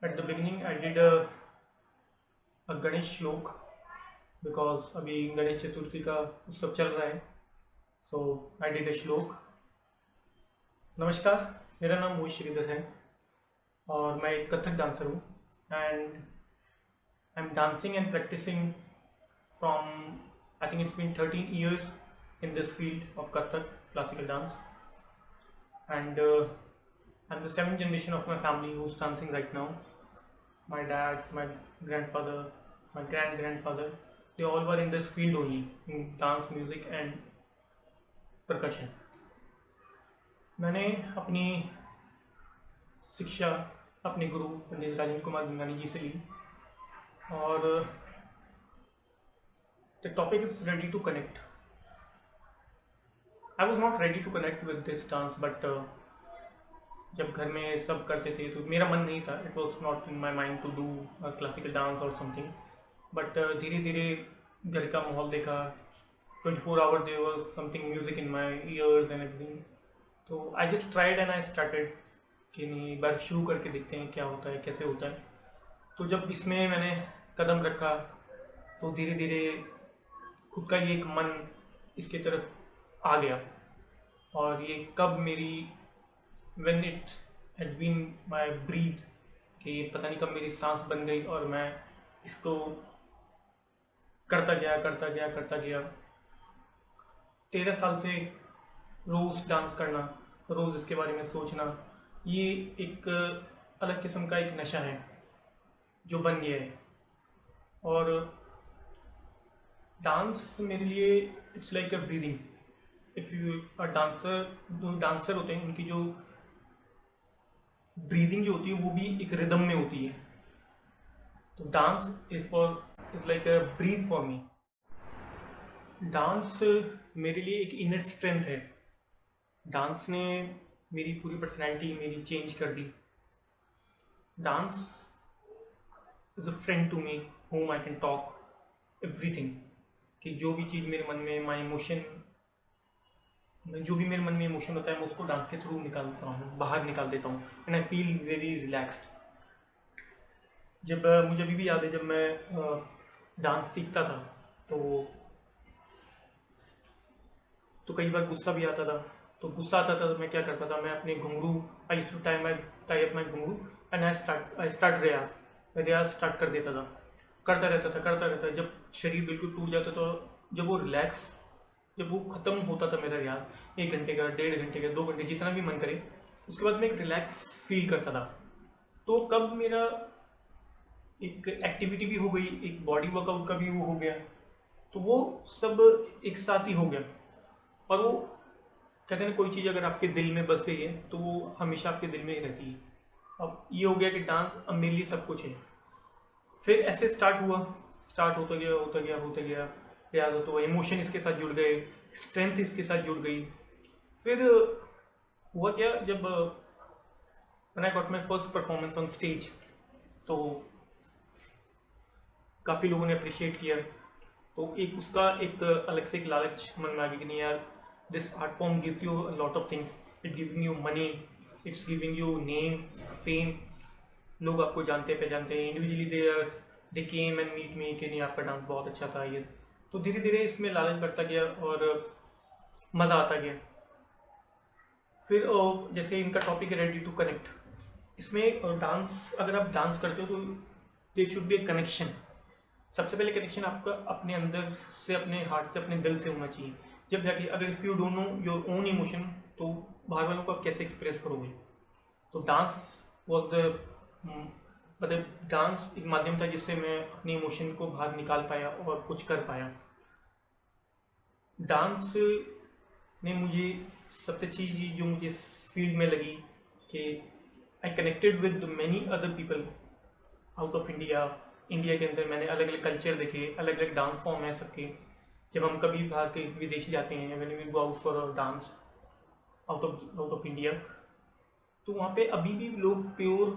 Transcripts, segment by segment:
At the beginning, I did a Ganesh श्लोक because अभी गणेश चतुर्थी का उत्सव चल रहा है. सो आई डिड अ श्लोक. नमस्कार, मेरा नाम मोहित श्रीधर है और मैं एक कथक डांसर हूँ. And I am dancing and practising from I think it's been 13 years in this field of Kathak classical dance. And I'm the seventh generation of my family who's dancing right now. My dad, my grandfather, my grand-grandfather, they all were in this field only, in dance, music and percussion. मैंने अपनी शिक्षा अपने गुरु पंडित राजेंद्र कुमार गंगानी जी से ली और the topic is ready to connect. I was not ready to connect with this dance, but जब घर में सब करते थे तो मेरा मन नहीं था. It was not in my mind to do classical dance और समथिंग. बट धीरे धीरे घर का माहौल देखा. 24 hour there was something music in my ears and everything. तो I just tried and I started कि नहीं, एक बार शुरू करके देखते हैं क्या होता है, कैसे होता है. तो जब इसमें मैंने कदम रखा तो धीरे धीरे खुद का ये एक मन इसके तरफ आ गया. और ये कब मेरी when it had been my breathe कि ये पता नहीं कब मेरी सांस बन गई और मैं इसको करता गया. 13 साल से रोज़ डांस करना, रोज़ इसके बारे में सोचना, ये एक अलग किस्म का एक नशा है जो बन गया है. और डांस मेरे लिए it's like a breathing. If you a dancer, जो डांसर होते हैं उनकी जो ब्रीदिंग जो होती है वो भी एक रिदम में होती है. तो dance is like a breath for me. Dance मेरे लिए एक इनर स्ट्रेंथ है. डांस ने मेरी पूरी पर्सनैलिटी मेरी चेंज कर दी. Dance is a friend to me home I can talk everything. कि जो भी चीज़ मेरे मन में, माई इमोशन, जो भी मेरे मन में इमोशन होता है मैं उसको डांस के थ्रू निकालता हूँ, बाहर निकाल देता हूँ. And I feel very relaxed. जब मुझे अभी भी याद है जब मैं डांस सीखता था तो कई बार गुस्सा भी आता था. तो गुस्सा आता था तो मैं क्या करता था, मैं अपने घुंघरू, I used to tie up my ghungroo and I start riyaz start कर देता था. करता रहता. जब शरीर बिल्कुल टूट जाता तो जब वो ख़त्म होता था मेरा रियाज, 1 घंटे का, 1.5 घंटे का, 2 घंटे, जितना भी मन करे, उसके बाद मैं एक रिलैक्स फील करता था. तो कब मेरा एक एक्टिविटी भी हो गई, एक बॉडी वर्कआउट का भी वो हो गया, तो वो सब एक साथ ही हो गया. और वो कहते हैं कोई चीज़ अगर आपके दिल में बस गई है तो वो हमेशा आपके दिल में ही रहती है. अब ये हो गया कि डांस अब मेरे लिए सब कुछ है. फिर ऐसे स्टार्ट होता गया. याद हो तो इमोशन इसके साथ जुड़ गए, स्ट्रेंथ इसके साथ जुड़ गई. फिर हुआ क्या, जब when I got my first performance on stage तो काफ़ी लोगों ने अप्रिशिएट किया. तो एक उसका एक अलग से एक लालच मन में आ गया कि नहीं यार, this art form gives you a lot of things. It giving you money, it's giving you name, fame. लोग आपको जानते पहचानते हैं. Individually they came and meet me कि नहीं आपका डांस बहुत अच्छा था. ये तो धीरे धीरे इसमें लालच बढ़ता गया और मज़ा आता गया. फिर जैसे इनका टॉपिक है रेडी टू कनेक्ट. इसमें डांस, अगर आप डांस करते हो तो there should be a connection. सबसे पहले कनेक्शन आपका अपने अंदर से, अपने हार्ट से, अपने दिल से होना चाहिए. जब जाके अगर if you don't know your own emotion तो बाहर वालों को आप कैसे एक्सप्रेस करोगे. तो डांस वॉज द मतलब डांस एक माध्यम था जिससे मैं अपने इमोशन को बाहर निकाल पाया और कुछ कर पाया. डांस ने मुझे सबसे अच्छी चीज़ जो मुझे इस फील्ड में लगी कि I connected with many other people out of India. India के अंदर मैंने अलग अलग कल्चर देखे, अलग अलग डांस फॉर्म है सबके. जब हम कभी बाहर के विदेश जाते हैं, when we go out for dance out of India, तो वहाँ पे अभी भी लोग प्योर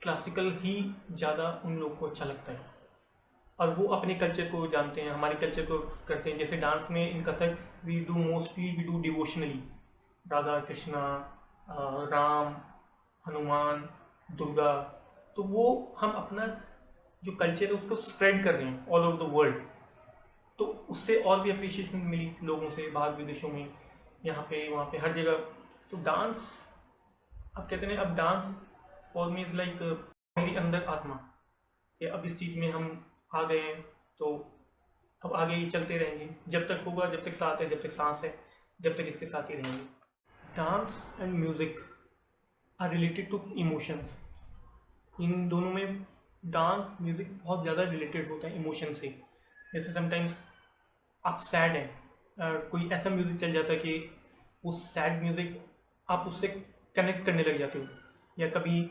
क्लासिकल ही ज़्यादा उन लोग को अच्छा लगता है और वो अपने कल्चर को जानते हैं, हमारे कल्चर को करते हैं. जैसे डांस में in Kathak we do devotionally. Radha Krishna, Ram, Hanuman, Durga, तो वो हम अपना जो कल्चर है उसको स्प्रेड कर रहे हैं ऑल ओवर द वर्ल्ड। तो उससे और भी अप्रिशिएशन मिली लोगों से बाहर विदेशों में, यहाँ पे वहाँ पे हर जगह। तो डांस, अब कहते हैं अब dance for me is like मेरी अंदर आत्मा कि अब इस चीज़ में हम आ गए हैं, तो अब आगे ये चलते रहेंगे जब तक होगा, जब तक साथ है, जब तक सांस है, जब तक इसके साथ ही रहेंगे। Dance and music are related to emotions. इन दोनों में डांस म्यूज़िक बहुत ज़्यादा रिलेटेड होता है इमोशन से। जैसे समटाइम्स आप सैड हैं, कोई ऐसा म्यूज़िक चल जाता है कि वो सैड म्यूज़िक आप उससे कनेक्ट करने लग जाते हो, या कभी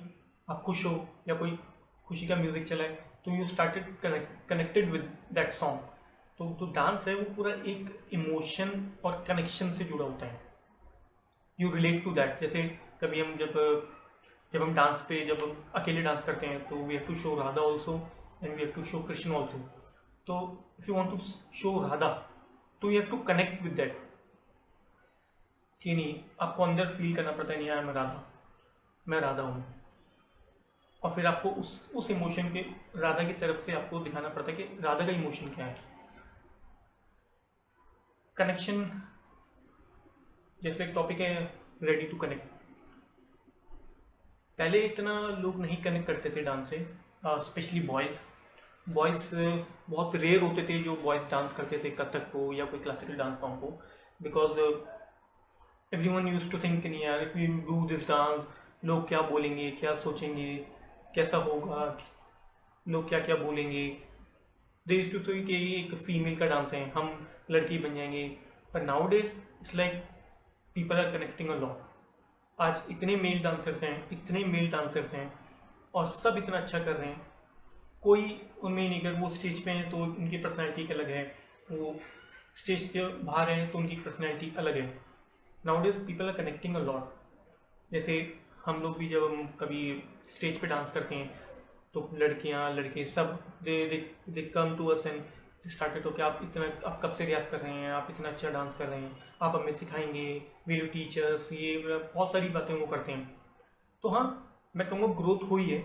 आप खुश हो या कोई खुशी का म्यूज़िक चला है तो you started connected with that song. तो डांस है वो पूरा एक इमोशन और कनेक्शन से जुड़ा होता है, यू रिलेट टू दैट। जैसे कभी हम जब हम डांस पे जब हम अकेले डांस करते हैं तो we have to show Radha also and we have to show Krishna also. तो if you want to show Radha तो you have to connect with that, कि नहीं आपको अंदर फील करना पड़ता है, नहीं यार मैं राधा हूँ, और फिर आपको उस इमोशन के राधा की तरफ से आपको दिखाना पड़ता है कि राधा का इमोशन क्या है। कनेक्शन जैसे टॉपिक है रेडी टू कनेक्ट। पहले इतना लोग नहीं कनेक्ट करते थे डांस से, स्पेशली बॉयज़ बहुत रेयर होते थे जो बॉयज़ डांस करते थे कथक को या कोई क्लासिकल डांस फॉर्म को, because everyone used to think नहीं यार if you do this dance लोग क्या बोलेंगे, क्या सोचेंगे, कैसा होगा, लोग क्या क्या बोलेंगे। दे यूज्ड टू थिंक कि ये एक फीमेल का डांस है, हम लड़की बन जाएंगे। पर nowadays it's like people are connecting a lot. आज इतने मेल डांसर्स हैं और सब इतना अच्छा कर रहे हैं, कोई उनमें नहीं कर, वो स्टेज पे हैं तो उनकी पर्सनैलिटी अलग है, वो स्टेज के बाहर हैं तो उनकी पर्सनैलिटी अलग है। Nowadays people are connecting a lot. जैसे हम लोग भी जब हम कभी स्टेज पे डांस करते हैं तो लड़कियां लड़के सब they come to us and started हो कि आप कब से रियाज़ कर रहे हैं, आप इतना अच्छा डांस कर रहे हैं, आप हमें सिखाएंगे, वीडियो टीचर्स, ये बहुत सारी बातें वो करते हैं। तो हाँ, मैं कहूँगा ग्रोथ हुई है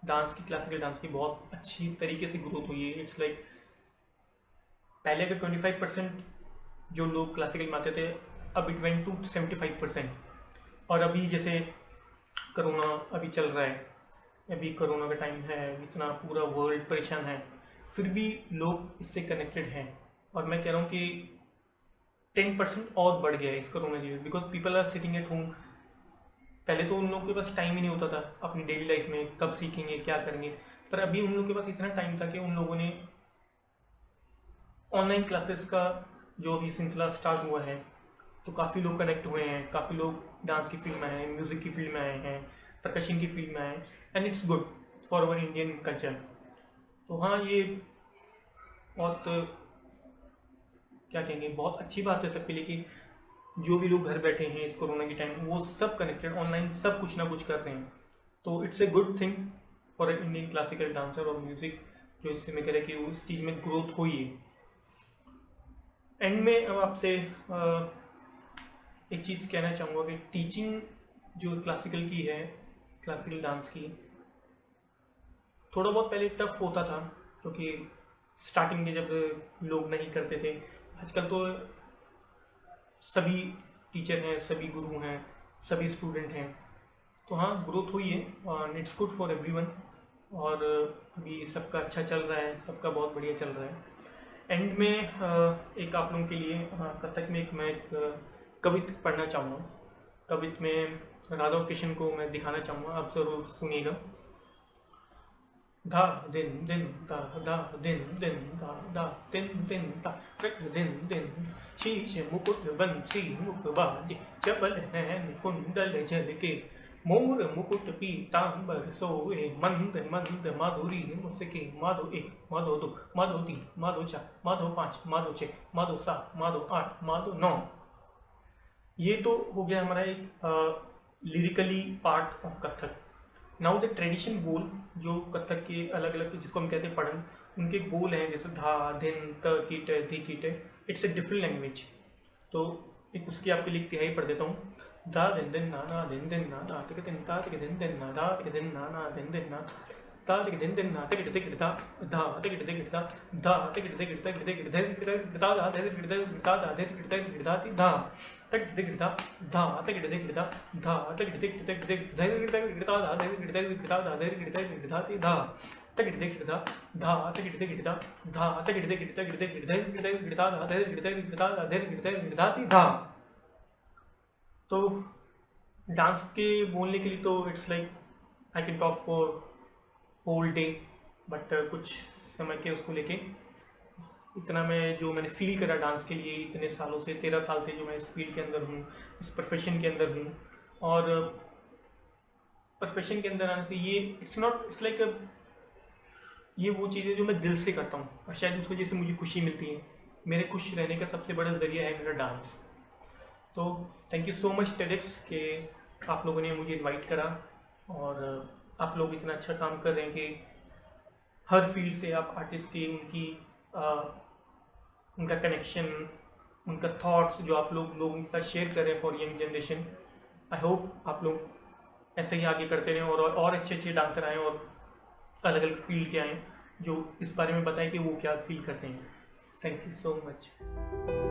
डांस की, क्लासिकल डांस की बहुत अच्छी तरीके से ग्रोथ हुई है। इट्स लाइक पहले अगर 25% जो लोग क्लासिकल में आते थे, अब इट वेंट टू 75%। और अभी जैसे कोरोना अभी चल रहा है, अभी कोरोना का टाइम है, इतना पूरा वर्ल्ड परेशान है, फिर भी लोग इससे कनेक्टेड हैं। और मैं कह रहा हूँ कि 10% और बढ़ गया है इस कोरोना की, because people are sitting at home. पहले तो उन लोगों के पास टाइम ही नहीं होता था अपनी डेली लाइफ में, कब सीखेंगे क्या करेंगे, पर अभी उन लोगों के पास इतना टाइम था कि उन लोगों ने ऑनलाइन क्लासेस का जो अभी सिलसिला स्टार्ट हुआ है तो काफ़ी लोग कनेक्ट हुए हैं, काफ़ी लोग डांस की फील्ड में आए हैं, म्यूज़िक की फील्ड में आए हैं, परकशन की फील्ड में आए हैं, and it's good for our Indian culture. तो हाँ, ये बहुत क्या कहेंगे, बहुत अच्छी बात है सबके लिए कि जो भी लोग घर बैठे हैं इस कोरोना के टाइम वो सब कनेक्टेड ऑनलाइन सब कुछ ना कुछ कर रहे हैं। तो it's a good thing for a Indian classical dancer और म्यूज़िक, जो इससे मैं कह रहा कि उस चीज़ में ग्रोथ हुई है। एंड में अब आपसे एक चीज़ कहना चाहूँगा कि टीचिंग जो क्लासिकल की है, क्लासिकल डांस की, थोड़ा बहुत पहले टफ होता था क्योंकि स्टार्टिंग में जब लोग नहीं करते थे। आजकल तो सभी टीचर हैं, सभी गुरु हैं, सभी स्टूडेंट हैं। तो हाँ, ग्रोथ हुई है और इट्स गुड फॉर एवरीवन। और अभी सबका अच्छा चल रहा है, सबका बहुत बढ़िया चल रहा है। एंड में एक आप लोगों के लिए कथक में मैं एक कविता पढ़ना चाहूँगा। कविता में राधा और कृष्ण को मैं दिखाना चाहूँगा, आप ज़रूर सुनिएगा। धा दिन दिन दा दा दिन दिन दा दा दिन दिन दा दिन दिन शीश मुकुट बंसी मुख बाजे चपल नैन कुंडल झलके मोर मुकुट पीतांबर सोए मंद मंद माधुरी मुस्के माधो 1 माधो 2 माधो 3 माधो 4 माधो 5 माधो 6 माधो 7 माधो 8 माधो 9। ये तो हो गया हमारा एक lyrically part of Kathak. Now the tradition बोल जो कथक के अलग अलग जिसको हम कहते हैं पढ़न, उनके बोल हैं जैसे धा धिन त कीट धी कीट, इट्स अ डिफरेंट लैंग्वेज। तो एक उसकी आपके लिए तिहाई पढ़ देता हूँ। धा दिन दिन ना ना दिन दिन ना धा टिक दिन ता टिक दिन दिन ना धा टिक दिन ना ना दिन दिन ना ता तिक दिन दिन ना तिक तिक ता धा तिक तिक ता धा तिक तिक तिक तिक धा ता धा तिक तिक ता धा तिक तिक धा ती धा तिक तिक ता धा तिक तिक ता धा तिक तिक तिक तिक धा तिक ता धा तिक तिक ता धा तिक तिक धा ती धा तिक तिक ता धा तिक तिक ता धा तिक तिक तिक तिक धा तिक ता धा तिक तिक ता धा तिक तिक धा ती धा। तो डांस के बोलने के लिए तो it's like I can talk for whole day, but कुछ समय के उसको लेके इतना मैं जो मैंने फील करा डांस के लिए इतने सालों से, 13 साल से जो मैं इस फील्ड के अंदर हूँ, इस प्रोफेशन के अंदर हूँ, और प्रोफेशन के अंदर आने से ये इट्स लाइक ये वो चीज़ें जो मैं दिल से करता हूँ और शायद उस वजह से मुझे खुशी मिलती है। मेरे खुश रहने का सबसे बड़ा ज़रिया है मेरा डांस। तो thank you so much TEDx कि आप लोगों ने मुझे इनवाइट करा, और आप लोग इतना अच्छा काम कर रहे हैं कि हर फील्ड से आप आर्टिस्ट की उनका कनेक्शन, उनका थॉट्स जो आप लोगों के साथ शेयर कर रहे हैं for young generation. I hope आप लोग ऐसे ही आगे करते रहें और अच्छे अच्छे डांसर आएँ और अलग अलग फील्ड के आएँ जो इस बारे में बताएं कि वो क्या फील करते हैं। Thank you so much.